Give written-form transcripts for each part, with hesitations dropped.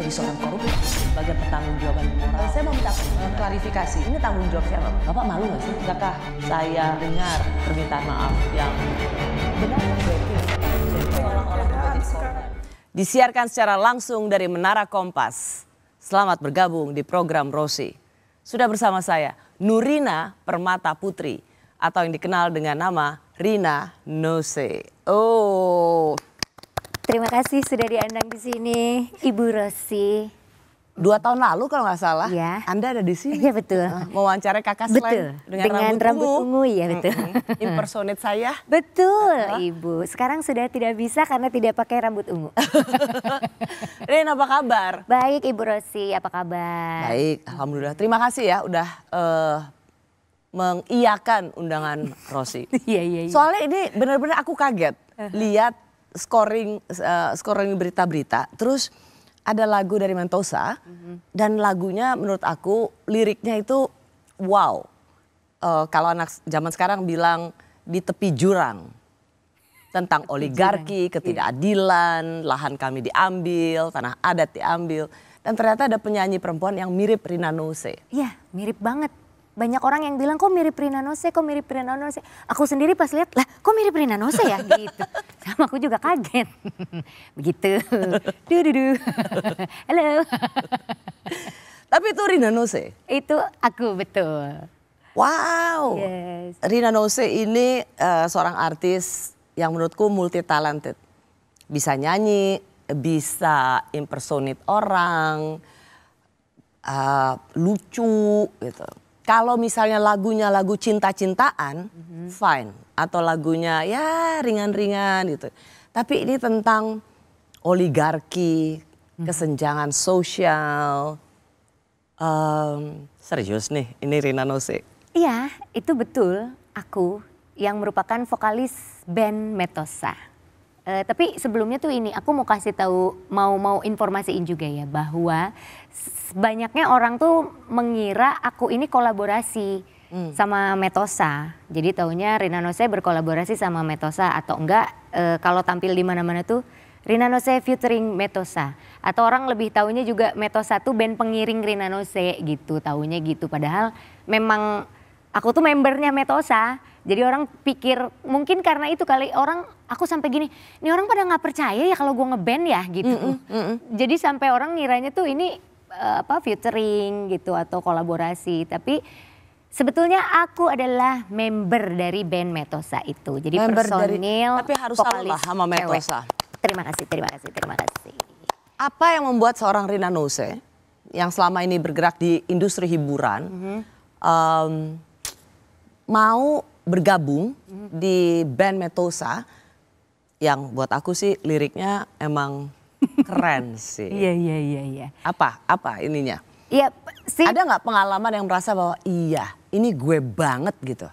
jadi seorang koruptor sebagai pertanggungjawaban moral. Saya mau minta klarifikasi, ini tanggung jawab siapa? Bapak malu nggak sih? Apakah saya dengar permintaan maaf yang benar? Disiarkan secara langsung dari Menara Kompas. Selamat bergabung di program Rosi. Sudah bersama saya Nurina Permata Putri atau yang dikenal dengan nama Rina Nose. Oh. Terima kasih sudah diundang di sini, Ibu Rosi. 2 tahun lalu kalau nggak salah, ya. Anda ada di sini. Iya betul. Mewawancarai kakak betul. dengan rambut ungu. Ya betul. Impersonate saya. Betul, Ibu. Sekarang sudah tidak bisa karena tidak pakai rambut ungu. Rin, apa kabar? Baik, Ibu Rosi, apa kabar? Baik, alhamdulillah. Terima kasih ya udah mengiyakan undangan Rosi. Iya. Soalnya ini benar-benar aku kaget lihat scoring berita-berita. Terus ada lagu dari Mentosa dan lagunya menurut aku liriknya itu wow. Kalau anak zaman sekarang bilang di tepi jurang. Tentang oligarki, ketidakadilan, lahan kami diambil, tanah adat diambil. Dan ternyata ada penyanyi perempuan yang mirip Rina Nose. Iya, mirip banget. Banyak orang yang bilang kok mirip Rina Nose, kok mirip Rina Nose. Aku sendiri pas lihat, lah kok mirip Rina Nose ya gitu. Sama aku juga kaget. Begitu. Halo. Tapi itu Rina Nose? Itu aku, betul. Wow. Yes. Rina Nose ini seorang artis yang menurutku multi talented. Bisa nyanyi, bisa impersonate orang, lucu gitu. Kalau misalnya lagunya lagu cinta-cintaan, fine. Atau lagunya ya ringan-ringan gitu. Tapi ini tentang oligarki, kesenjangan sosial. Serius nih, ini Rina Nose. Iya, itu betul. Aku yang merupakan vokalis band Metosa. Tapi sebelumnya tuh ini, aku mau kasih tahu, mau informasiin juga ya bahwa banyaknya orang tuh mengira aku ini kolaborasi sama Metosa. Jadi taunya Rina Nose berkolaborasi sama Metosa atau enggak kalau tampil di mana-mana tuh Rina Nose featuring Metosa. Atau orang lebih taunya juga Metosa tuh band pengiring Rina Nose gitu, taunya gitu. Padahal memang aku tuh membernya Metosa. Jadi orang pikir mungkin karena itu kali orang aku sampai gini, ini orang pada nggak percaya ya kalau gue ngeband ya gitu. Jadi sampai orang ngiranya tuh ini featuring gitu atau kolaborasi. Tapi sebetulnya aku adalah member dari band Metosa itu. Jadi member personil, tapi harus salah sama Metosa. Terima kasih. Apa yang membuat seorang Rina Nose yang selama ini bergerak di industri hiburan mau bergabung di band Metosa yang buat aku sih liriknya emang keren sih. Iya. Apa ininya? Iya sih. Ada nggak pengalaman yang merasa bahwa iya ini gue banget gitu?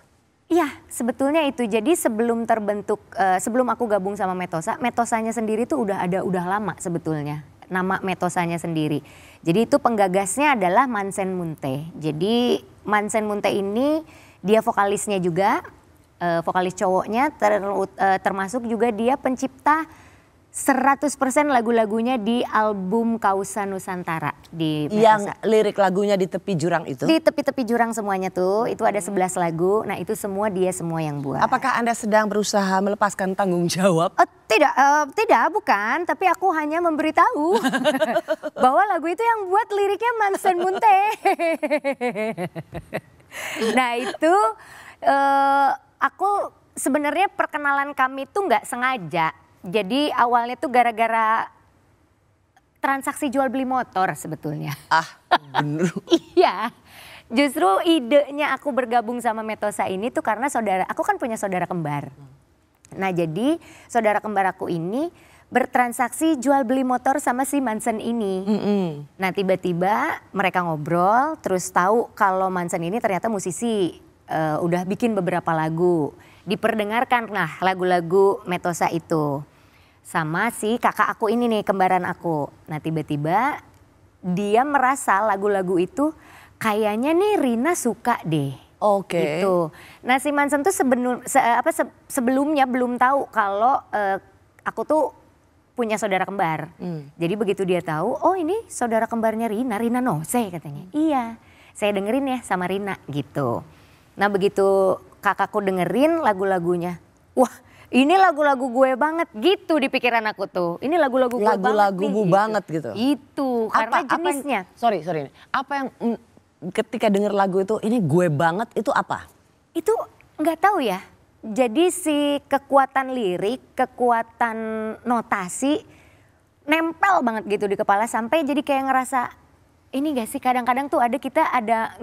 Iya, sebetulnya itu. Jadi sebelum terbentuk, sebelum aku gabung sama Metosa, Metosanya sendiri tuh udah lama sebetulnya. Nama Metosanya sendiri. Jadi itu penggagasnya adalah Mansen Munte. Jadi Mansen Munte ini dia vokalisnya juga, vokalis cowoknya, termasuk juga dia pencipta 100% lagu-lagunya di album Kausa Nusantara di Metosa. Yang lirik lagunya di tepi jurang itu? Di tepi-tepi jurang semuanya tuh, itu ada 11 lagu. Nah itu semua dia yang buat. Apakah Anda sedang berusaha melepaskan tanggung jawab? Tidak, bukan. Tapi aku hanya memberitahu bahwa lagu itu yang buat liriknya Mansen Munte. Nah itu aku sebenarnya perkenalan kami tuh nggak sengaja. Jadi awalnya tuh gara-gara transaksi jual beli motor sebetulnya. Bener. Iya. Justru idenya aku bergabung sama Metosa ini tuh karena aku kan punya saudara kembar. Nah jadi saudara kembar aku ini bertransaksi jual beli motor sama si Mansen ini. Nah tiba-tiba mereka ngobrol terus tahu kalau Mansen ini ternyata musisi. Udah bikin beberapa lagu. Diperdengarkan lah lagu-lagu Metosa itu. Sama si kakak aku ini nih, kembaran aku. Nah tiba-tiba dia merasa lagu-lagu itu kayaknya nih Rina suka deh. Oke. Gitu. Nah si Mansen tuh sebelumnya belum tahu kalau aku tuh punya saudara kembar. Jadi begitu dia tahu, oh ini saudara kembarnya Rina Nose katanya. Iya, saya dengerin ya sama Rina gitu. Nah begitu kakakku dengerin lagu-lagunya, wah ini lagu-lagu gue banget gitu di pikiran aku tuh. Ini lagu-lagu gue banget nih. Lagu-lagumu banget gitu. Itu karena jenisnya. Sorry ini. Apa yang ketika denger lagu itu ini gue banget itu apa? Itu nggak tahu ya. Jadi si kekuatan lirik, kekuatan notasi nempel banget gitu di kepala sampai jadi kayak ngerasa ini gak sih kadang-kadang tuh kita ada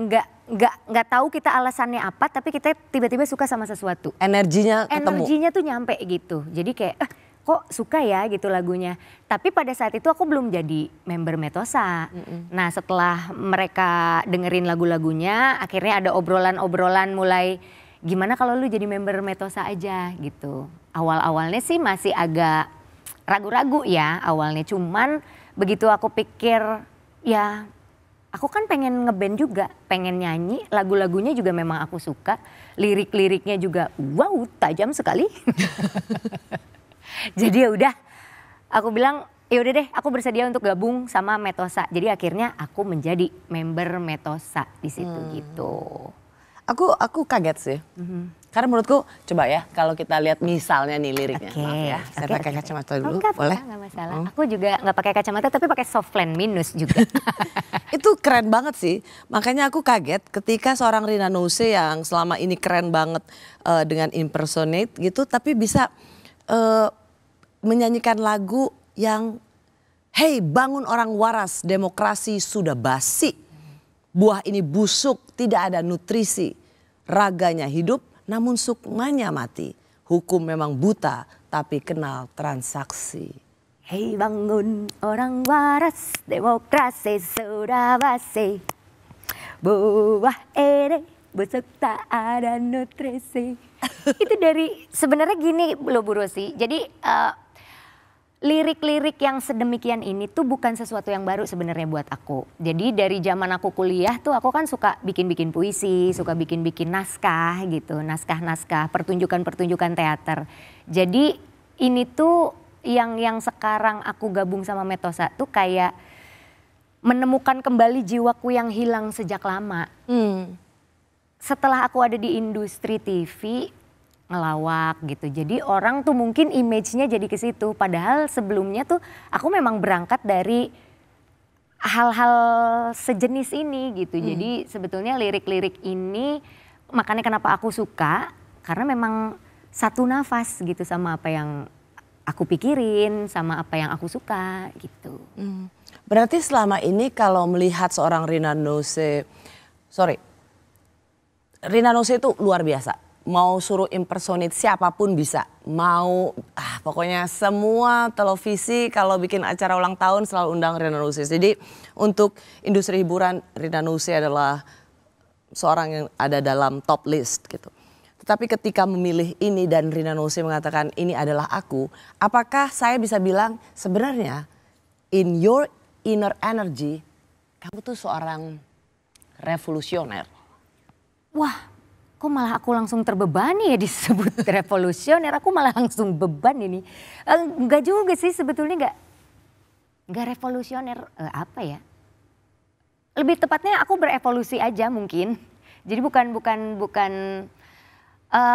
nggak tahu kita alasannya apa tapi kita tiba-tiba suka sama sesuatu. Energinya ketemu. Energinya tuh nyampe gitu. Jadi kayak kok suka ya gitu lagunya. Tapi pada saat itu aku belum jadi member Metosa. Nah setelah mereka dengerin lagu-lagunya akhirnya ada obrolan-obrolan mulai gimana kalau lu jadi member Metosa aja gitu. Awal-awalnya sih masih agak ragu-ragu ya awalnya. Cuman begitu aku pikir ya aku kan pengen ngeband juga, pengen nyanyi, lagu-lagunya juga memang aku suka. Lirik-liriknya juga wow tajam sekali. Jadi ya udah aku bilang ya udah deh aku bersedia untuk gabung sama Metosa. Jadi akhirnya aku menjadi member Metosa di situ gitu. Aku kaget sih. Karena menurutku coba ya kalau kita lihat misalnya nih liriknya. Maaf ya, saya pakai kacamata dulu. Enggak, boleh? Enggak masalah. Aku juga nggak pakai kacamata tapi pakai softland minus juga. Itu keren banget sih. Makanya aku kaget ketika seorang Rina Nose yang selama ini keren banget dengan impersonate gitu tapi bisa menyanyikan lagu yang hey bangun orang waras, demokrasi sudah basi. Buah ini busuk, tidak ada nutrisi. Raganya hidup, namun sukmanya mati. Hukum memang buta, tapi kenal transaksi. Hei bangun orang waras, demokrasi sudah basi. Buah ini busuk tak ada nutrisi. Itu dari sebenarnya gini loh Bu Rosi. Jadi lirik-lirik yang sedemikian ini tuh bukan sesuatu yang baru sebenarnya buat aku. Jadi dari zaman aku kuliah tuh aku kan suka bikin-bikin puisi, suka bikin-bikin naskah gitu. Naskah-naskah, pertunjukan-pertunjukan teater. Jadi ini tuh yang sekarang aku gabung sama Metosa tuh kayak menemukan kembali jiwaku yang hilang sejak lama. Setelah aku ada di industri TV, ngelawak gitu. Jadi orang tuh mungkin image-nya jadi ke situ. Padahal sebelumnya tuh aku memang berangkat dari hal-hal sejenis ini gitu. Jadi sebetulnya lirik-lirik ini makanya kenapa aku suka karena memang satu nafas gitu sama apa yang aku pikirin, sama apa yang aku suka gitu. Berarti selama ini kalau melihat seorang Rina Nose itu luar biasa. Mau suruh impersonate siapapun bisa. Mau pokoknya semua televisi kalau bikin acara ulang tahun selalu undang Rina Nose. Jadi untuk industri hiburan Rina Nose adalah seorang yang ada dalam top list gitu. Tetapi ketika memilih ini dan Rina Nose mengatakan ini adalah aku. Apakah saya bisa bilang sebenarnya in your inner energy kamu tuh seorang revolusioner? Wah. Kok malah aku langsung terbebani ya disebut revolusioner, aku malah langsung beban ini. Enggak juga sih sebetulnya enggak revolusioner, apa ya. Lebih tepatnya aku berevolusi aja mungkin. Jadi bukan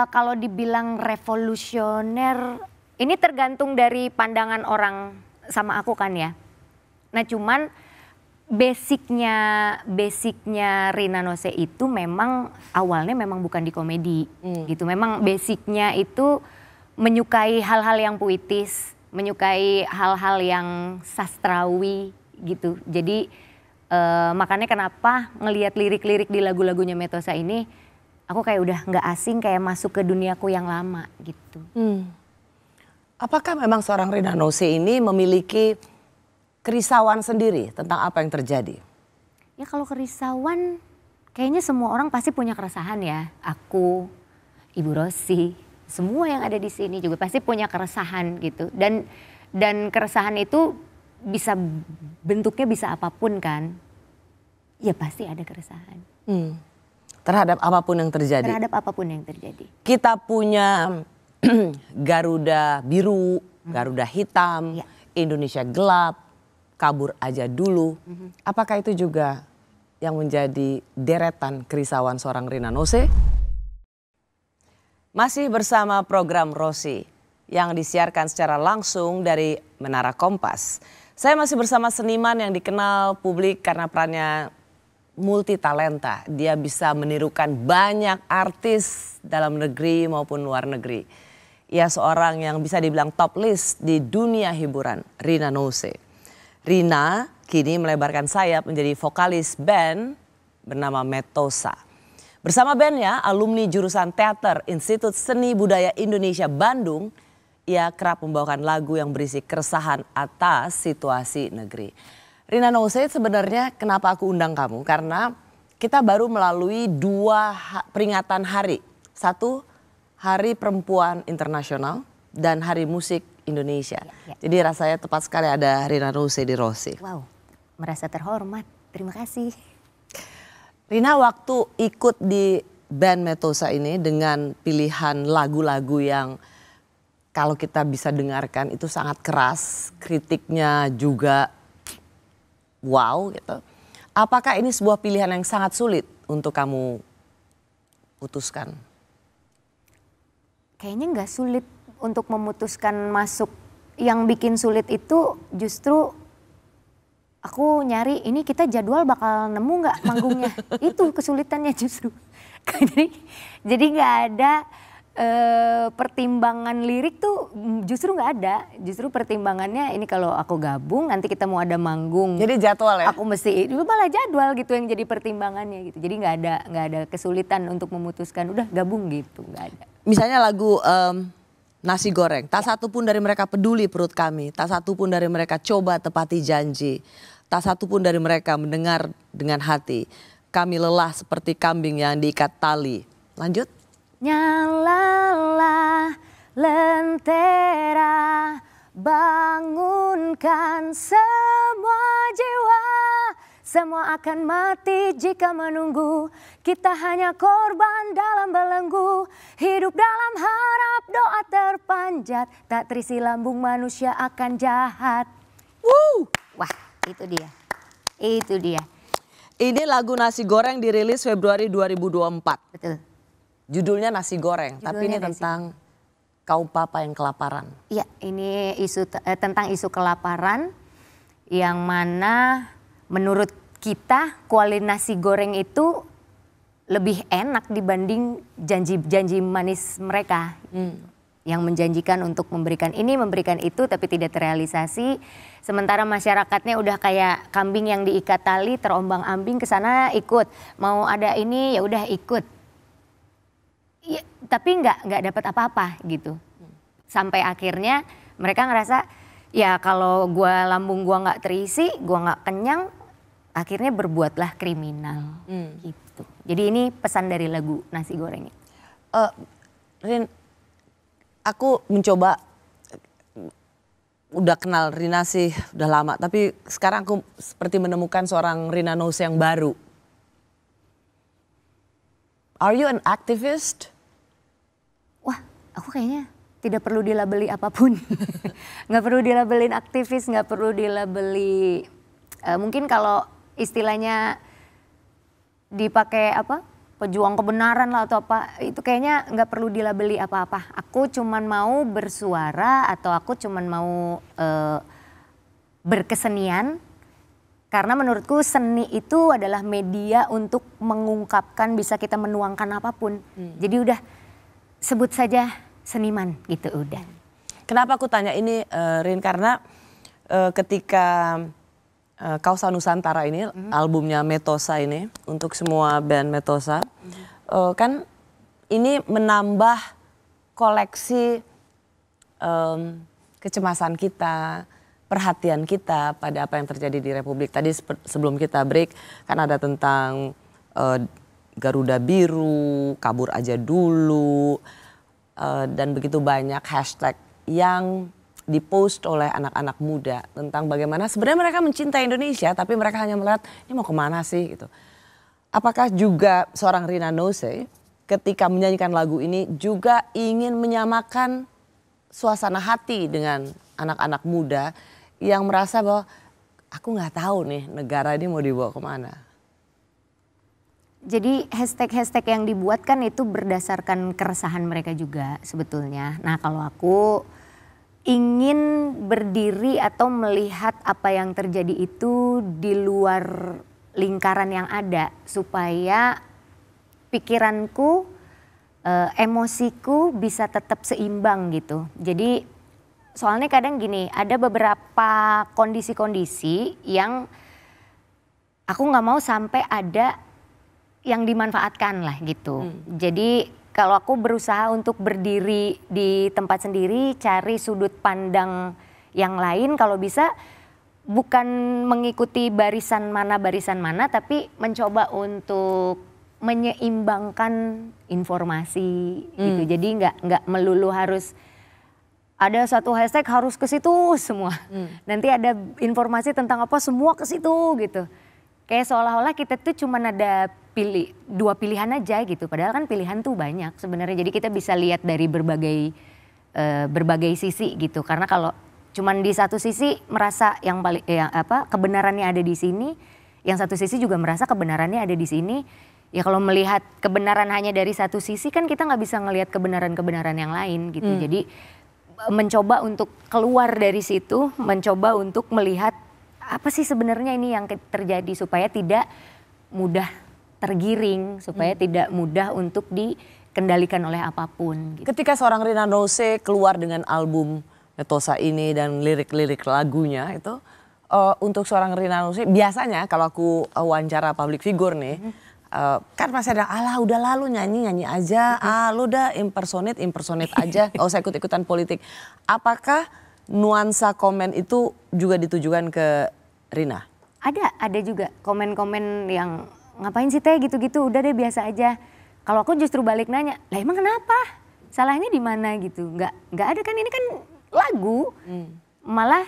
kalau dibilang revolusioner, ini tergantung dari pandangan orang sama aku kan ya. Nah cuman basicnya Rina Nose itu memang awalnya memang bukan di komedi gitu. Memang basicnya itu menyukai hal-hal yang puitis, menyukai hal-hal yang sastrawi gitu. Jadi makanya kenapa ngelihat lirik-lirik di lagu-lagunya Metosa ini, aku kayak udah nggak asing kayak masuk ke duniaku yang lama gitu. Apakah memang seorang Rina Nose ini memiliki kerisauan sendiri tentang apa yang terjadi? Ya kalau kerisauan kayaknya semua orang pasti punya keresahan ya. Aku, Ibu Rosi, semua yang ada di sini juga pasti punya keresahan gitu. Dan keresahan itu bisa bentuknya bisa apapun kan. Ya pasti ada keresahan. Terhadap apapun yang terjadi? Terhadap apapun yang terjadi. Kita punya Garuda biru, Garuda hitam. Ya. Indonesia Gelap, Kabur Aja Dulu. Apakah itu juga yang menjadi deretan kerisauan seorang Rina Nose? Masih bersama program Rosi yang disiarkan secara langsung dari Menara Kompas. Saya masih bersama seniman yang dikenal publik karena perannya multi talenta. Dia bisa menirukan banyak artis dalam negeri maupun luar negeri. Ia seorang yang bisa dibilang top list di dunia hiburan, Rina Nose. Rina kini melebarkan sayap menjadi vokalis band bernama Metosa. Bersama bandnya, alumni jurusan teater Institut Seni Budaya Indonesia Bandung, ia kerap membawakan lagu yang berisi keresahan atas situasi negeri. Rina Nose, sebenarnya kenapa aku undang kamu? Karena kita baru melalui dua peringatan hari. Satu, Hari Perempuan Internasional dan Hari Musik Indonesia. Jadi rasanya tepat sekali ada Rina Nose di Rosi. Wow, merasa terhormat. Terima kasih. Rina, waktu ikut di band Metosa ini dengan pilihan lagu-lagu yang kalau kita bisa dengarkan itu sangat keras, kritiknya juga wow gitu. Apakah ini sebuah pilihan yang sangat sulit untuk kamu putuskan? Kayaknya nggak sulit untuk memutuskan masuk. Yang bikin sulit itu justru aku nyari ini kita jadwal bakal nemu nggak manggungnya. Itu kesulitannya justru. Jadi nggak ada pertimbangan lirik tuh justru nggak ada. Justru pertimbangannya ini kalau aku gabung nanti kita mau ada manggung. Jadi jadwal ya? Aku mesti malah jadwal gitu yang jadi pertimbangannya gitu. Jadi nggak ada kesulitan untuk memutuskan udah gabung gitu, nggak ada. Misalnya lagu Nasi Goreng, tak satu pun dari mereka peduli perut kami, tak satu pun dari mereka coba tepati janji, tak satu pun dari mereka mendengar dengan hati. Kami lelah seperti kambing yang diikat tali. Lanjut. Nyalalah lentera, bangunkan semua jiwa. Semua akan mati jika menunggu. Kita hanya korban dalam belenggu. Hidup dalam harap, doa terpanjat. Tak terisi lambung manusia akan jahat. Wah, itu dia. Itu dia. Ini lagu Nasi Goreng dirilis Februari 2024. Betul. Judulnya Nasi Goreng, tapi ini tentang kaum papa yang kelaparan. Iya, ini tentang isu kelaparan yang mana menurut kita kualitas nasi goreng itu lebih enak dibanding janji-janji manis mereka. Yang menjanjikan untuk memberikan ini, memberikan itu tapi tidak terrealisasi. Sementara masyarakatnya udah kayak kambing yang diikat tali, terombang-ambing ke sana ikut. Mau ada ini ya udah ikut. Ya, tapi nggak dapat apa-apa gitu. Sampai akhirnya mereka ngerasa ya kalau lambung gua nggak terisi, gua nggak kenyang, akhirnya berbuatlah kriminal gitu. Jadi ini pesan dari lagu Nasi Goreng. Rin, aku mencoba udah kenal Rina sih udah lama, tapi sekarang aku seperti menemukan seorang Rina Nose yang baru. Are you an activist? Wah, aku kayaknya tidak perlu dilabeli apapun. Nggak perlu dilabelin aktivis, nggak perlu dilabeli. Mungkin kalau istilahnya dipakai apa? Pejuang kebenaran lah atau apa. Itu kayaknya nggak perlu dilabeli apa-apa. Aku cuman mau bersuara atau aku cuman mau berkesenian. Karena menurutku seni itu adalah media untuk mengungkapkan, bisa kita menuangkan apapun. Jadi udah sebut saja seniman gitu udah. Kenapa aku tanya ini Rin, karena ketika Kausa Nusantara ini albumnya Metosa ini untuk semua band Metosa kan ini menambah koleksi kecemasan kita, perhatian kita pada apa yang terjadi di Republik. Tadi sebelum kita break kan ada tentang Garuda Biru, Kabur Aja Dulu, dan begitu banyak hashtag yang dipost oleh anak-anak muda tentang bagaimana sebenarnya mereka mencintai Indonesia tapi mereka hanya melihat ini mau kemana sih gitu. Apakah juga seorang Rina Nose ketika menyanyikan lagu ini juga ingin menyamakan suasana hati dengan anak-anak muda yang merasa bahwa aku nggak tahu nih negara ini mau dibawa kemana? Jadi hashtag-hashtag yang dibuat kan itu berdasarkan keresahan mereka juga sebetulnya. Nah kalau aku ingin berdiri atau melihat apa yang terjadi itu di luar lingkaran yang ada. Supaya pikiranku, emosiku bisa tetap seimbang gitu. Jadi soalnya kadang gini, ada beberapa kondisi-kondisi yang aku nggak mau sampai ada yang dimanfaatkan lah gitu. Jadi kalau aku berusaha untuk berdiri di tempat sendiri, cari sudut pandang yang lain, kalau bisa bukan mengikuti barisan mana, tapi mencoba untuk menyeimbangkan informasi gitu. Jadi nggak melulu harus ada satu hashtag harus ke situ semua. Nanti ada informasi tentang apa semua ke situ gitu. Kayak seolah-olah kita tuh cuma ada dua pilihan aja gitu. Padahal kan pilihan tuh banyak sebenarnya. Jadi kita bisa lihat dari berbagai sisi gitu. Karena kalau cuman di satu sisi merasa kebenarannya ada di sini, yang satu sisi juga merasa kebenarannya ada di sini. Ya kalau melihat kebenaran hanya dari satu sisi kan kita nggak bisa ngelihat kebenaran-kebenaran yang lain gitu. Jadi mencoba untuk keluar dari situ, mencoba untuk melihat apa sih sebenarnya ini yang terjadi supaya tidak mudah tergiring, supaya tidak mudah untuk dikendalikan oleh apapun. Gitu. Ketika seorang Rina Nose keluar dengan album Metosa ini dan lirik-lirik lagunya itu, untuk seorang Rina Nose biasanya kalau aku wawancara public figure nih, kan masih ada alah udah lalu nyanyi aja, lu udah impersonate aja, gak usah ikut-ikutan politik. Apakah nuansa komen itu juga ditujukan ke Rina? Ada juga komen-komen yang ngapain sih teh gitu-gitu, udah deh biasa aja. Kalau aku justru balik nanya, lah emang kenapa? Salahnya di mana gitu? Nggak ada kan, ini kan lagu. Malah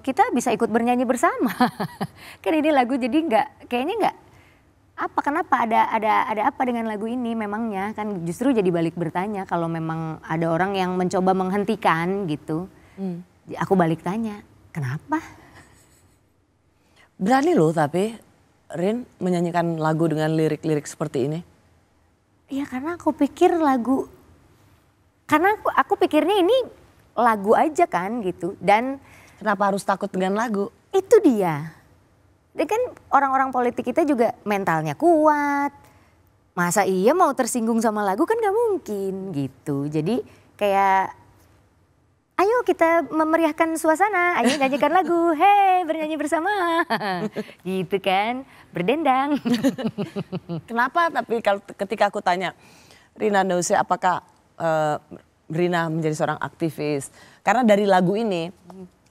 kita bisa ikut bernyanyi bersama. Kan ini lagu jadi kayaknya kenapa ada apa dengan lagu ini memangnya? Kan justru jadi balik bertanya kalau memang ada orang yang mencoba menghentikan gitu. Aku balik tanya, kenapa? Berani loh tapi Rin menyanyikan lagu dengan lirik-lirik seperti ini. Ya karena aku pikir aku pikirnya ini lagu aja kan gitu. Dan kenapa harus takut dengan lagu? Itu dia. Dan kan orang-orang politik kita juga mentalnya kuat. Masa iya mau tersinggung sama lagu kan gak mungkin gitu. Jadi kayak ayo kita memeriahkan suasana, ayo nyanyikan lagu, hei bernyanyi bersama. Gitu kan, berdendang. Kenapa tapi ketika aku tanya Rina Nose apakah Rina menjadi seorang aktivis? Karena dari lagu ini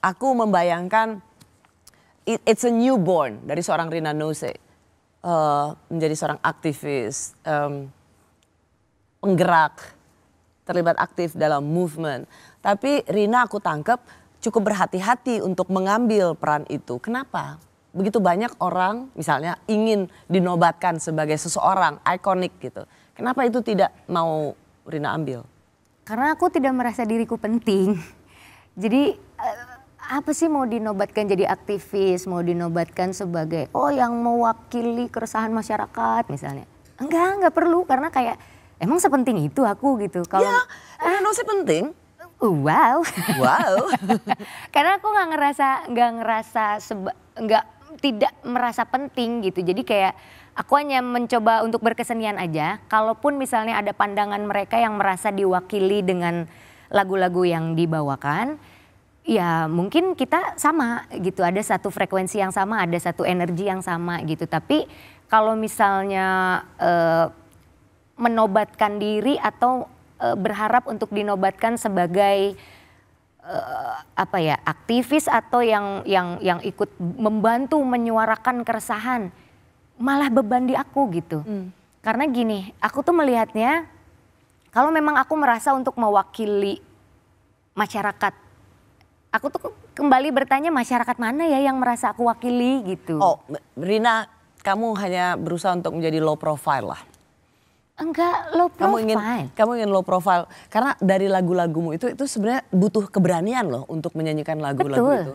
aku membayangkan it's a newborn dari seorang Rina Nose. Menjadi seorang aktivis, penggerak, terlibat aktif dalam movement. Tapi Rina aku tangkap cukup berhati-hati untuk mengambil peran itu. Kenapa? Begitu banyak orang misalnya ingin dinobatkan sebagai seseorang ikonik gitu. Kenapa itu tidak mau Rina ambil? Karena aku tidak merasa diriku penting. Jadi apa sih mau dinobatkan jadi aktivis, mau dinobatkan sebagai yang mewakili keresahan masyarakat misalnya. Enggak perlu karena kayak emang sepenting itu aku gitu. Kalau ya, Rina Nose penting. Wow. Karena aku tidak merasa penting gitu. Jadi kayak aku hanya mencoba untuk berkesenian aja. Kalaupun misalnya ada pandangan mereka yang merasa diwakili dengan lagu-lagu yang dibawakan, ya mungkin kita sama gitu. Ada satu frekuensi yang sama, ada satu energi yang sama gitu. Tapi kalau misalnya menobatkan diri atau berharap untuk dinobatkan sebagai aktivis atau yang ikut membantu menyuarakan keresahan, malah beban di aku gitu. Karena gini, aku tuh melihatnya kalau memang aku merasa untuk mewakili masyarakat, aku tuh kembali bertanya masyarakat mana ya yang merasa aku wakili gitu. Oh, Rina, kamu hanya berusaha untuk menjadi low profile lah. Enggak low profile. Kamu ingin low profile karena dari lagu-lagumu itu sebenarnya butuh keberanian loh untuk menyanyikan lagu-lagu itu.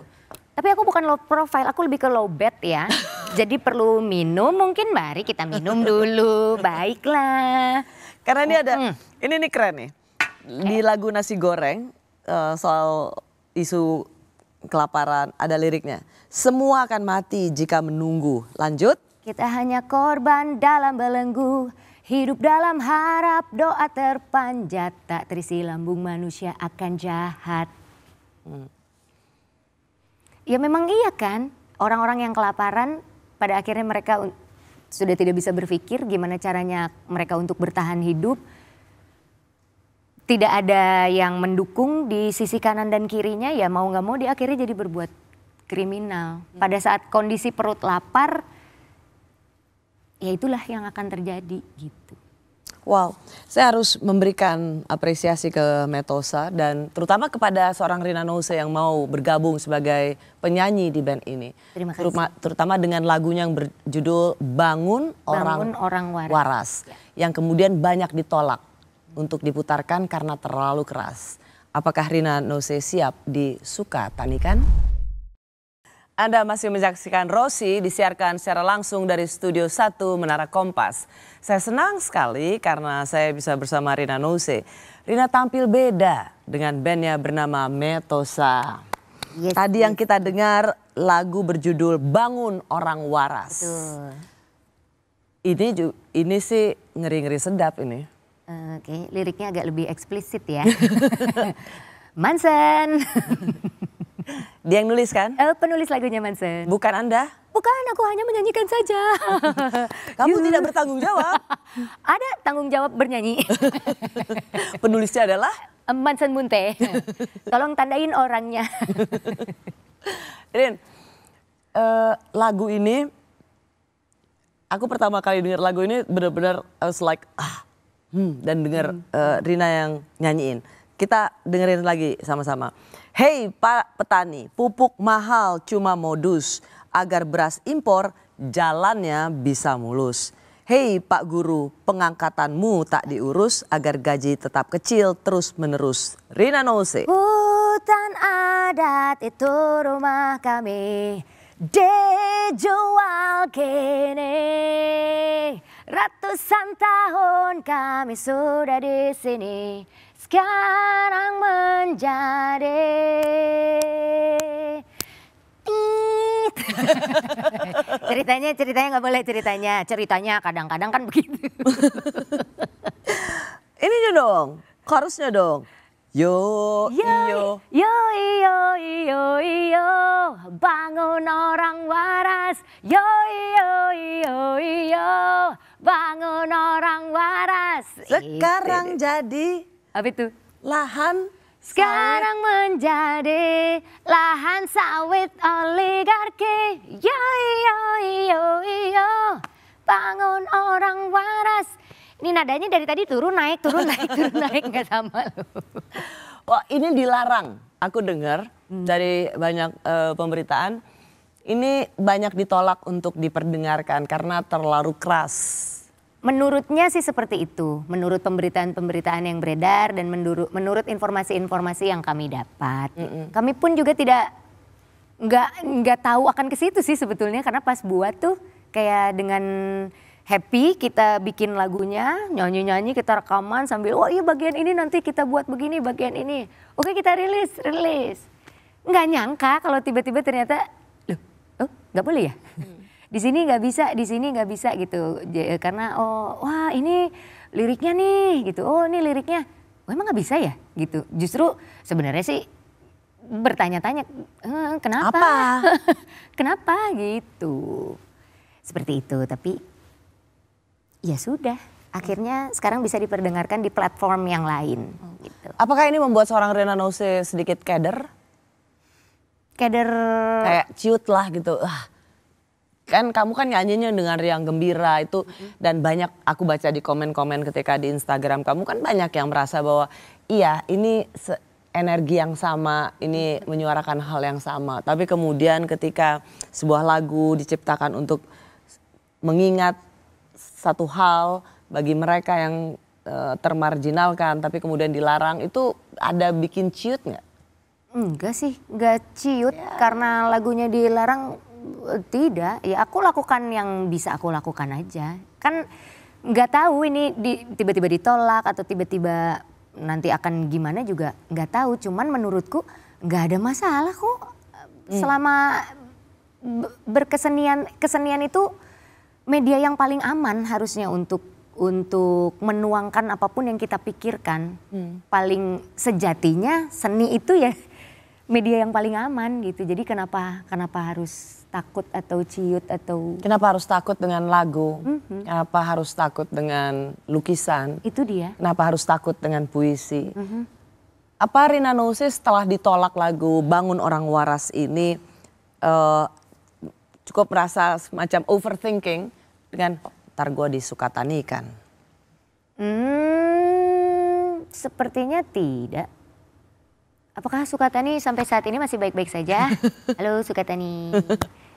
Tapi aku bukan low profile, aku lebih ke low bat ya. Jadi perlu minum, mungkin mari kita minum dulu, baiklah. Karena ini ada, ini nih keren nih. Di lagu Nasi Goreng soal isu kelaparan ada liriknya. Semua akan mati jika menunggu. Lanjut. Kita hanya korban dalam belenggu, hidup dalam harap doa terpanjat, tak terisi lambung manusia akan jahat. Ya memang iya kan, orang-orang yang kelaparan pada akhirnya mereka sudah tidak bisa berpikir gimana caranya mereka untuk bertahan hidup. Tidak ada yang mendukung di sisi kanan dan kirinya, ya mau nggak mau dia akhirnya jadi berbuat kriminal. Pada saat kondisi perut lapar, ya itulah yang akan terjadi gitu. Wow, saya harus memberikan apresiasi ke Metosa dan terutama kepada seorang Rina Nose yang mau bergabung sebagai penyanyi di band ini. Terima kasih. Terutama dengan lagunya yang berjudul Bangun Orang Waras. Yang kemudian banyak ditolak untuk diputarkan karena terlalu keras. Apakah Rina Nose siap disuka tanikan? Anda masih menyaksikan Rosi disiarkan secara langsung dari Studio 1 Menara Kompas. Saya senang sekali karena saya bisa bersama Rina Nose. Rina tampil beda dengan bandnya bernama Metosa. Yes, Tadi yang kita dengar lagu berjudul Bangun Orang Waras. Betul. Ini sih ngeri-ngeri sedap ini. Oke, liriknya agak lebih eksplisit ya. Mansen. Dia yang nulis kan? Penulis lagunya Mansen. Bukan Anda? Bukan, aku hanya menyanyikan saja. Kamu tidak bertanggung jawab. Ada tanggung jawab bernyanyi. Penulisnya adalah? Mansen Munte. Tolong tandain orangnya. Rin, lagu ini, aku pertama kali dengar lagu ini benar-benar I was like, dan dengar Rina yang nyanyiin. Kita dengerin lagi sama-sama. Hei Pak Petani, pupuk mahal cuma modus agar beras impor jalannya bisa mulus. Hei Pak Guru, pengangkatanmu tak diurus agar gaji tetap kecil terus menerus. Rina Nose. Hutan adat itu rumah kami, dijual kini. Ratusan tahun kami sudah di sini. Sekarang menjadi ceritanya nggak boleh ceritanya kadang-kadang kan begitu. Ininya dong, chorusnya dong. Yo iyo, bangun orang waras. Yo iyo, bangun orang waras. Sekarang jadi apa itu? Lahan sekarang menjadi lahan sawit oligarki. Yo iyo, bangun orang waras. Ini nadanya dari tadi turun naik nggak sama loh. Wah, ini dilarang. Aku dengar dari banyak pemberitaan ini banyak ditolak untuk diperdengarkan karena terlalu keras. Menurutnya sih seperti itu, menurut pemberitaan-pemberitaan yang beredar dan menurut informasi-informasi yang kami dapat. Kami pun juga nggak tahu akan ke situ sih sebetulnya, karena pas buat tuh kayak dengan happy kita bikin lagunya, nyanyi-nyanyi, kita rekaman sambil oh iya bagian ini nanti kita buat begini, bagian ini. Oke kita rilis. Nggak nyangka kalau tiba-tiba ternyata loh, nggak boleh ya? Di sini nggak bisa gitu, karena wah ini liriknya nih gitu, oh ini liriknya, emang nggak bisa ya gitu. Justru sebenarnya sih bertanya-tanya kenapa, kenapa gitu, seperti itu. Tapi ya sudah, akhirnya sekarang bisa diperdengarkan di platform yang lain. Gitu. Apakah ini membuat seorang Rina Nose sedikit keder? Kayak ciut lah gitu. Kan kamu kan nyanyinya dengan riang gembira itu dan banyak aku baca di komen-komen ketika di Instagram kamu kan banyak yang merasa bahwa iya ini energi yang sama, ini menyuarakan hal yang sama. Tapi kemudian ketika sebuah lagu diciptakan untuk mengingat satu hal bagi mereka yang termarginalkan tapi kemudian dilarang, itu ada bikin ciut nggak? Enggak sih, enggak ciut karena lagunya dilarang, tidak. Ya aku lakukan yang bisa aku lakukan aja. Kan nggak tahu ini tiba-tiba ditolak atau tiba-tiba nanti akan gimana juga nggak tahu. Cuman menurutku nggak ada masalah kok. Selama kesenian itu media yang paling aman harusnya untuk menuangkan apapun yang kita pikirkan. Paling sejatinya seni itu ya media yang paling aman gitu. Jadi kenapa harus takut atau ciut atau... Kenapa harus takut dengan lagu? Kenapa harus takut dengan lukisan? Itu dia. Kenapa harus takut dengan puisi? Apa Rina Nose setelah ditolak lagu Bangun Orang Waras ini cukup merasa semacam overthinking dengan ntar gue disukatanikan? Sepertinya tidak. Apakah Sukatani sampai saat ini masih baik-baik saja? Halo Sukatani.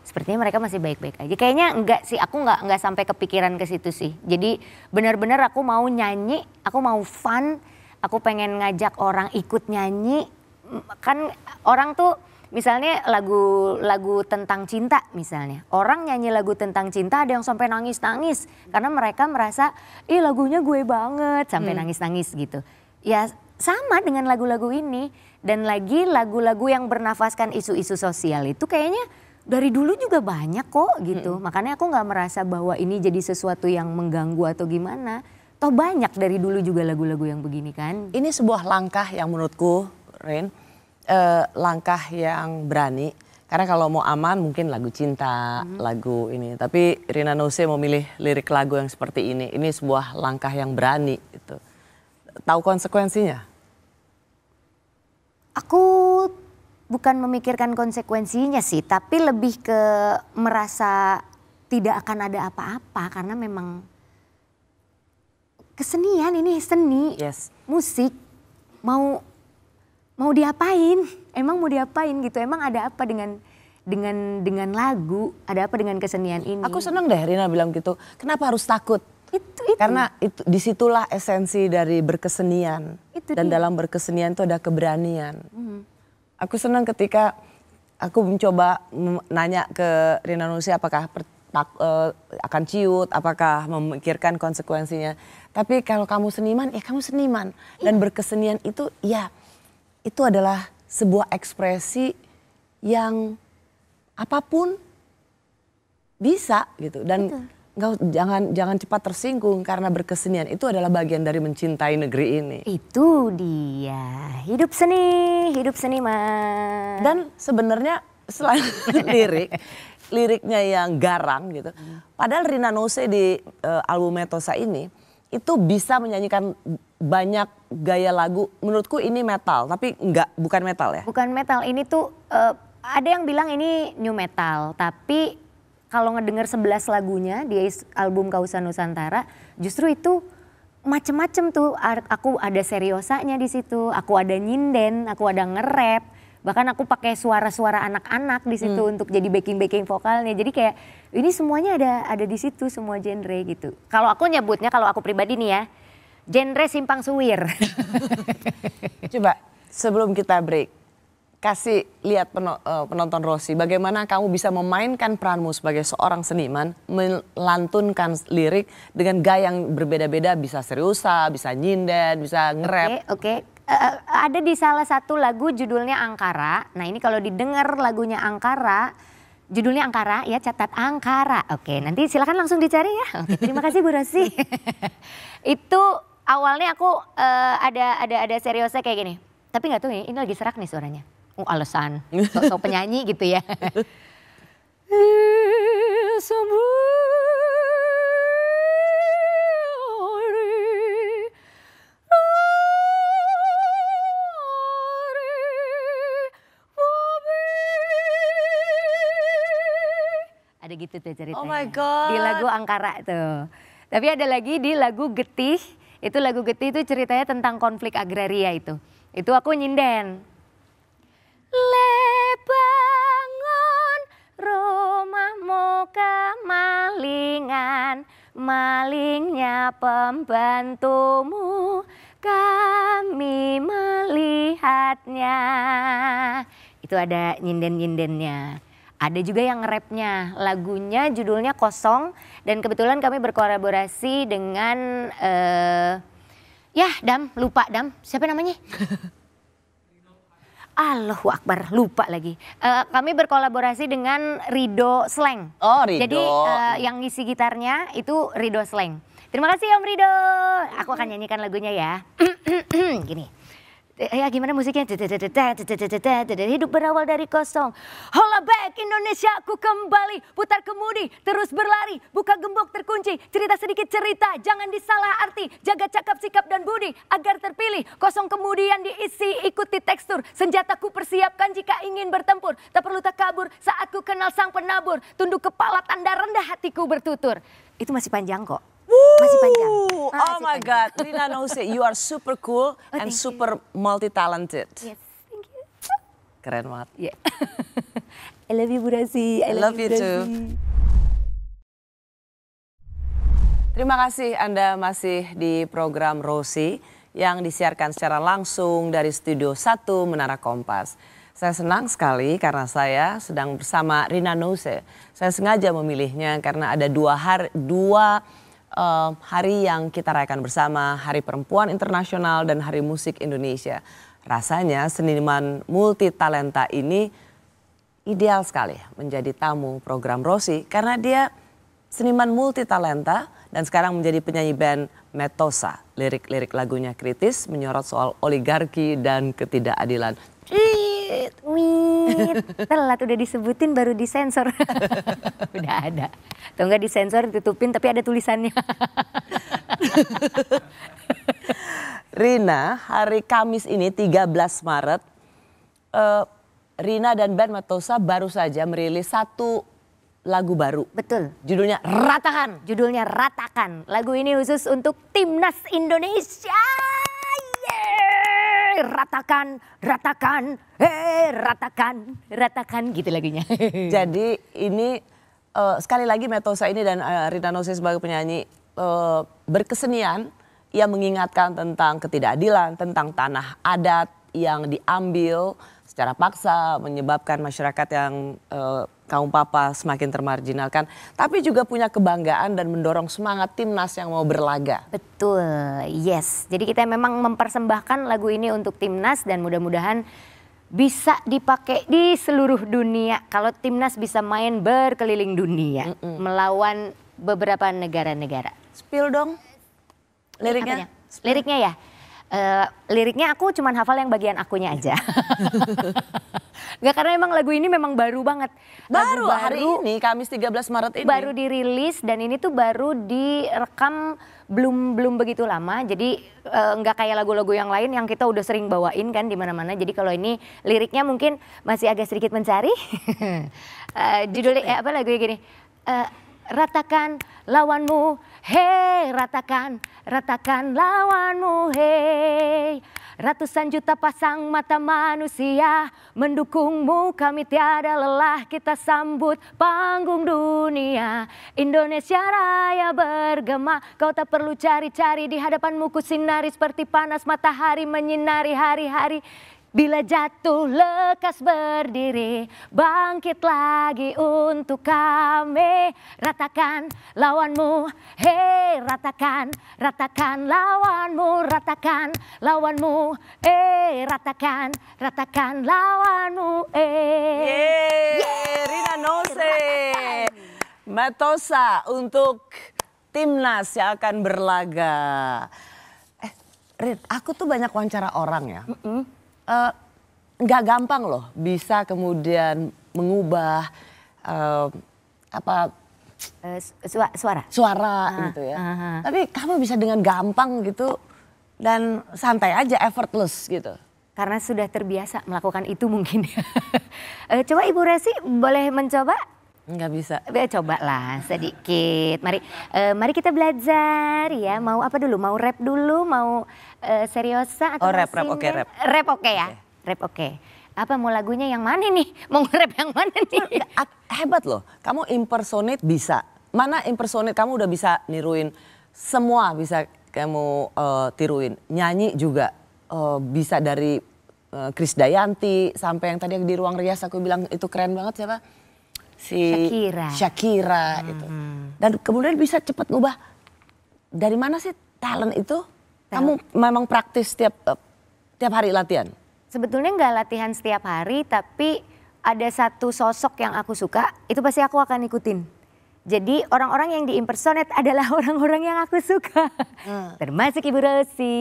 Sepertinya mereka masih baik-baik aja. Kayaknya enggak sih, aku enggak sampai kepikiran ke situ sih. Jadi benar-benar aku mau nyanyi, aku mau fun, aku pengen ngajak orang ikut nyanyi. Kan orang tuh misalnya lagu tentang cinta misalnya. Orang nyanyi lagu tentang cinta ada yang sampai nangis-nangis. Karena mereka merasa, lagunya gue banget, sampai nangis-nangis gitu. Ya sama dengan lagu-lagu ini. Dan lagi lagu-lagu yang bernafaskan isu-isu sosial itu kayaknya dari dulu juga banyak kok gitu. Makanya aku gak merasa bahwa ini jadi sesuatu yang mengganggu atau gimana. Toh banyak dari dulu juga lagu-lagu yang begini kan. Ini sebuah langkah yang menurutku, Rin, langkah yang berani. Karena kalau mau aman mungkin lagu cinta, lagu ini. Tapi Rina Nose memilih lirik lagu yang seperti ini. Ini sebuah langkah yang berani gitu. Tahu konsekuensinya? Aku bukan memikirkan konsekuensinya sih, tapi lebih ke merasa tidak akan ada apa-apa karena memang kesenian ini seni, musik mau diapain? Emang mau diapain gitu? Emang ada apa dengan lagu? Ada apa dengan kesenian ini? Aku senang deh Rina bilang gitu. Kenapa harus takut? Itu. Karena disitulah esensi dari berkesenian. Dan dia. dalam berkesenian itu ada keberanian. Aku senang ketika aku mencoba nanya ke Rina Nose apakah akan ciut, apakah memikirkan konsekuensinya. Tapi kalau kamu seniman, ya kamu seniman. Dan berkesenian itu ya itu adalah sebuah ekspresi yang apapun bisa gitu. Dan jangan cepat tersinggung karena berkesenian itu adalah bagian dari mencintai negeri ini. Itu dia, hidup seni, hidup seniman. Dan sebenarnya selain liriknya yang garang gitu. Padahal Rina Nose di album Metosa ini itu bisa menyanyikan banyak gaya lagu. Menurutku ini metal, tapi bukan metal ya. Bukan metal, ini tuh ada yang bilang ini new metal, tapi kalau ngedenger 11 lagunya di album Kausa Nusantara, justru itu macem-macem tuh. Aku ada seriosanya di situ, aku ada nyinden, aku ada nge-rap. Bahkan aku pakai suara-suara anak-anak di situ untuk jadi backing vokalnya. Jadi kayak ini semuanya ada di situ, semua genre gitu. Kalau aku nyebutnya, kalau aku pribadi nih ya, genre simpang suwir. Coba sebelum kita break. Kasih lihat penonton Rosi bagaimana kamu bisa memainkan peranmu sebagai seorang seniman, melantunkan lirik dengan gaya yang berbeda-beda, bisa seriusa, bisa nyinden, bisa nge-rap. Oke. Ada di salah satu lagu judulnya Angkara. Nah ini kalau didengar lagunya Angkara, judulnya Angkara ya, catat Angkara. Oke, nanti silakan langsung dicari ya. Oke, terima kasih Bu Rosi. Itu awalnya aku ada seriusnya kayak gini. Tapi nggak tahu ini lagi serak nih suaranya. Alasan, sok penyanyi gitu ya. Ada gitu tuh ceritanya. Oh my God. Di lagu Angkara tuh. Tapi ada lagi di lagu Getih. Itu lagu Getih itu ceritanya tentang konflik agraria itu. Itu aku nyinden. Lebangun rumahmu kemalingan, malingnya pembantumu kami melihatnya. Itu ada nyinden-nyindennya. Ada juga yang nge-rapnya, lagunya judulnya Kosong dan kebetulan kami berkolaborasi dengan lupa siapa namanya? Allahu Akbar, lupa lagi. Kami berkolaborasi dengan Rido Slang. Oh, Rido. Jadi yang ngisi gitarnya itu Rido Slang. Terima kasih Om Rido. Aku akan nyanyikan lagunya ya. Gini. Ya gimana musiknya? Hidup berawal dari kosong. Hola back Indonesia, aku kembali. Putar kemudi, terus berlari. Buka gembok terkunci, cerita sedikit cerita. Jangan disalah arti, jaga cakap sikap dan budi agar terpilih. Kosong kemudian diisi, ikuti tekstur. Senjataku persiapkan jika ingin bertempur. Tak perlu tak kabur saat ku kenal sang penabur. Tunduk kepala tanda rendah hatiku bertutur. Itu masih panjang kok. Masih panjang. Oh my God, Rina Nose, you are super cool and super multi-talented. Yes, thank you. Keren banget. Yeah. I love you Bu Rosi. I love you too. Terima kasih Anda masih di program Rosi yang disiarkan secara langsung dari Studio 1 Menara Kompas. Saya senang sekali karena saya sedang bersama Rina Nose. Saya sengaja memilihnya karena ada dua hari yang kita rayakan bersama, Hari Perempuan Internasional dan Hari Musik Indonesia. Rasanya seniman multi talenta ini ideal sekali menjadi tamu program Rosi karena dia seniman multi talenta dan sekarang menjadi penyanyi band Metosa. Lirik-lirik lagunya kritis, menyorot soal oligarki dan ketidakadilan. Telat udah disebutin baru disensor. Udah ada. Atau enggak disensor ditutupin tapi ada tulisannya. Rina, hari Kamis ini 13 Maret, Rina dan band Metosa baru saja merilis satu lagu baru. Betul. Judulnya Ratakan. Judulnya Ratakan. Lagu ini khusus untuk Timnas Indonesia. Ratakan, ratakan, ratakan, ratakan gitu lagunya. Jadi ini sekali lagi Metosa ini dan Rina Nose sebagai penyanyi berkesenian yang mengingatkan tentang ketidakadilan, tentang tanah adat yang diambil secara paksa menyebabkan masyarakat yang kaum papa semakin termarginalkan. Tapi juga punya kebanggaan dan mendorong semangat timnas yang mau berlaga. Betul, yes. Jadi kita memang mempersembahkan lagu ini untuk timnas dan mudah-mudahan bisa dipakai di seluruh dunia. Kalau timnas bisa main berkeliling dunia melawan beberapa negara-negara. Spill dong liriknya. Liriknya ya. Liriknya aku cuman hafal yang bagian akunya aja. Enggak, karena emang lagu ini memang baru banget. Baru hari ini, Kamis 13 Maret ini. Baru dirilis dan ini tuh baru direkam belum begitu lama. Jadi enggak kayak lagu-lagu yang lain yang kita udah sering bawain kan di mana-mana. Jadi kalau ini liriknya mungkin masih agak sedikit mencari. Judulnya apa lagunya gini. Ratakan lawanmu, hei ratakan, ratakan lawanmu, hei. Ratusan juta pasang mata manusia mendukungmu, kami tiada lelah, kita sambut panggung dunia. Indonesia Raya bergema, kau tak perlu cari-cari, di hadapanmu ku sinari seperti panas matahari menyinari hari-hari. Bila jatuh lekas berdiri, bangkit lagi untuk kami. Ratakan lawanmu, hei ratakan, ratakan lawanmu, ratakan lawanmu, ratakan, ratakan lawanmu, Rina Nose, Metosa untuk timnas yang akan berlaga. Rin, aku tuh banyak wawancara orang ya. Nggak gampang loh bisa kemudian mengubah suara gitu ya. Tapi kamu bisa dengan gampang gitu dan santai aja, effortless gitu. Karena sudah terbiasa melakukan itu mungkin. Coba Ibu Resi boleh mencoba? Nggak bisa. Coba lah sedikit. Mari kita belajar ya. Mau apa dulu? Mau rap dulu? Mau seriosa atau rap oke, rap. Rap oke ya. Rap oke. Apa mau lagunya yang mana nih? Mau rap yang mana nih? Hebat loh. Kamu impersonate bisa. Mana impersonate kamu udah bisa niruin semua, bisa kamu tiruin. Nyanyi juga bisa dari Krisdayanti sampai yang tadi di ruang rias aku bilang itu keren banget siapa? Si Shakira itu. Dan kemudian bisa cepat ngubah. Dari mana sih talent itu? Kamu memang praktis tiap hari latihan? Sebetulnya nggak latihan setiap hari, tapi ada satu sosok yang aku suka, itu pasti aku akan ikutin. Jadi orang-orang yang di-impersonate adalah orang-orang yang aku suka. Termasuk Ibu Rosi.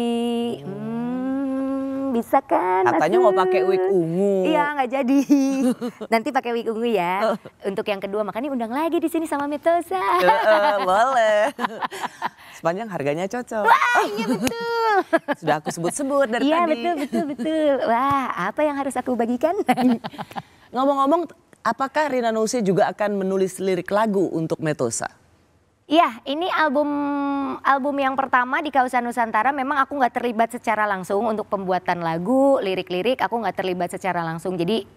Bisa kan? Katanya mau pakai wig ungu. Iya, nggak jadi. Nanti pakai wig ungu ya. Untuk yang kedua, makanya undang lagi di sini sama Metosa. Boleh. Sepanjang harganya cocok. Wah, iya betul. Sudah aku sebut-sebut dari tadi. Iya, betul. Wah, apa yang harus aku bagikan? Ngomong-ngomong, apakah Rina Nose juga akan menulis lirik lagu untuk Metosa? Iya, ini album yang pertama di Kawasan Nusantara. Memang aku nggak terlibat secara langsung untuk pembuatan lagu, lirik-lirik. Aku nggak terlibat secara langsung. Jadi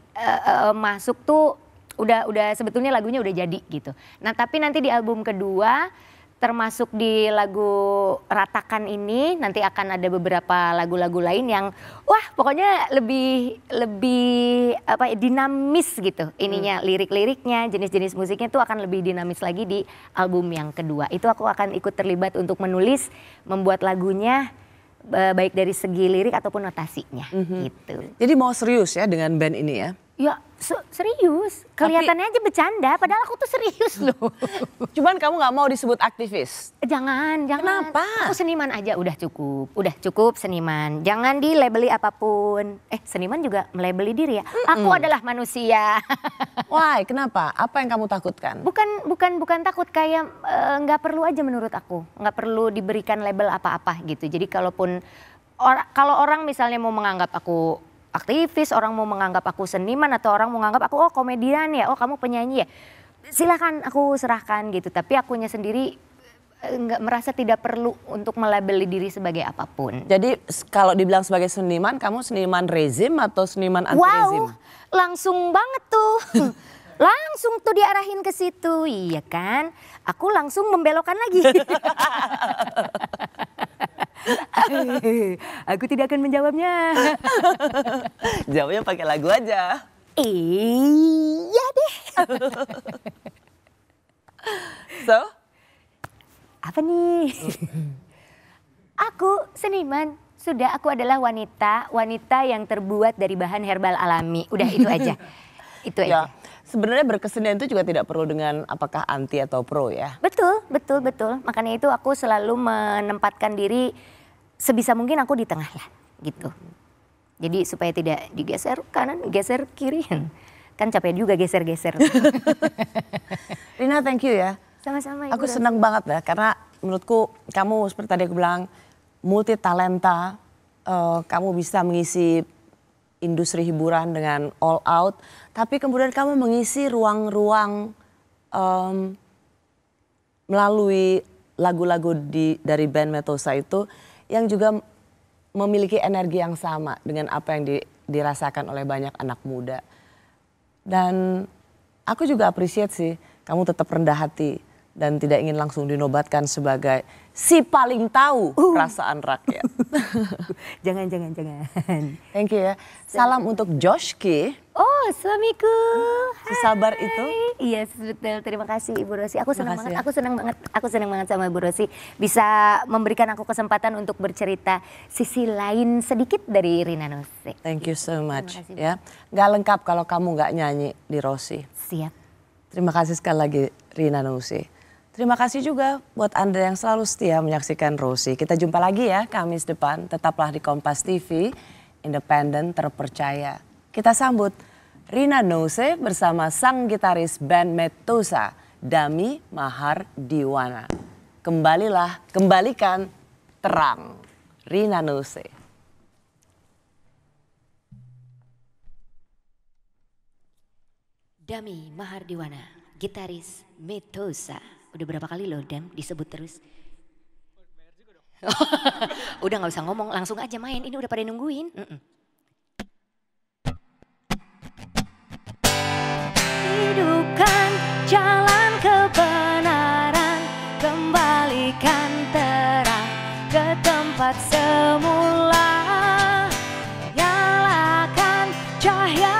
masuk tuh udah sebetulnya lagunya udah jadi gitu. Nah, tapi nanti di album kedua, termasuk di lagu Ratakan ini, nanti akan ada beberapa lagu-lagu lain yang wah pokoknya lebih dinamis gitu ininya, lirik-liriknya, jenis-jenis musiknya tuh akan lebih dinamis lagi di album yang kedua. Itu aku akan ikut terlibat untuk menulis, membuat lagunya baik dari segi lirik ataupun notasinya gitu. Jadi mau serius ya dengan band ini ya? Ya serius, kelihatannya aja bercanda padahal aku tuh serius loh. Cuman kamu nggak mau disebut aktivis? Jangan. Kenapa? Aku seniman aja udah cukup seniman. Jangan dilabeli apapun. Seniman juga melabeli diri ya. Aku adalah manusia. Why? Kenapa? Apa yang kamu takutkan? Bukan takut, kayak nggak perlu aja menurut aku. Nggak perlu diberikan label apa-apa gitu. Jadi kalau orang misalnya mau menganggap aku aktivis, orang mau menganggap aku seniman, atau orang mau menganggap aku komedian ya, kamu penyanyi ya, silakan aku serahkan gitu. Tapi akunya sendiri nggak merasa tidak perlu untuk melabeli diri sebagai apapun. Jadi kalau dibilang sebagai seniman, kamu seniman rezim atau seniman anti rezim? Wow, langsung banget tuh. Langsung tuh diarahin ke situ, iya kan? Aku langsung membelokkan lagi. Aku tidak akan menjawabnya. Jawabnya pakai lagu aja. Iya deh. So? Apa nih? Aku seniman. Sudah, aku adalah wanita yang terbuat dari bahan herbal alami. Udah itu aja. Itu aja. Sebenarnya berkesenian itu juga tidak perlu dengan apakah anti atau pro ya. Betul. Makanya itu aku selalu menempatkan diri sebisa mungkin aku di tengah lah gitu. Jadi supaya tidak digeser kanan, geser kiri. Kan capek juga geser-geser. Rina, thank you ya. Sama-sama. Aku senang banget ya karena menurutku kamu seperti tadi aku bilang multi talenta. Kamu bisa mengisi industri hiburan dengan all out. Tapi kemudian kamu mengisi ruang-ruang melalui lagu-lagu dari band Metosa itu yang juga memiliki energi yang sama dengan apa yang dirasakan oleh banyak anak muda. Dan aku juga appreciate sih kamu tetap rendah hati dan tidak ingin langsung dinobatkan sebagai si paling tahu perasaan rakyat. Jangan. Thank you ya. Salam untuk Joshki. Oh, suamiku. Sesabar itu. Iya, betul. Terima kasih Ibu Rosi. Aku senang banget. Ya. Aku senang banget sama Ibu Rosi bisa memberikan aku kesempatan untuk bercerita sisi lain sedikit dari Rina Nose. Thank you so much ya. Gak lengkap kalau kamu gak nyanyi di Rosi. Siap. Terima kasih sekali lagi Rina Nose. Terima kasih juga buat Anda yang selalu setia menyaksikan Rosi. Kita jumpa lagi ya Kamis depan. Tetaplah di Kompas TV, independen terpercaya. Kita sambut Rina Nose bersama sang gitaris band Metosa, Dami Mahardiwana. Kembalikan terang. Rina Nose. Dami Mahardiwana, gitaris Metosa. Udah berapa kali loh Dam disebut terus. Udah gak usah ngomong, langsung aja main. Ini udah pada nungguin. Hidupkan jalan kebenaran, kembalikan terang ke cahaya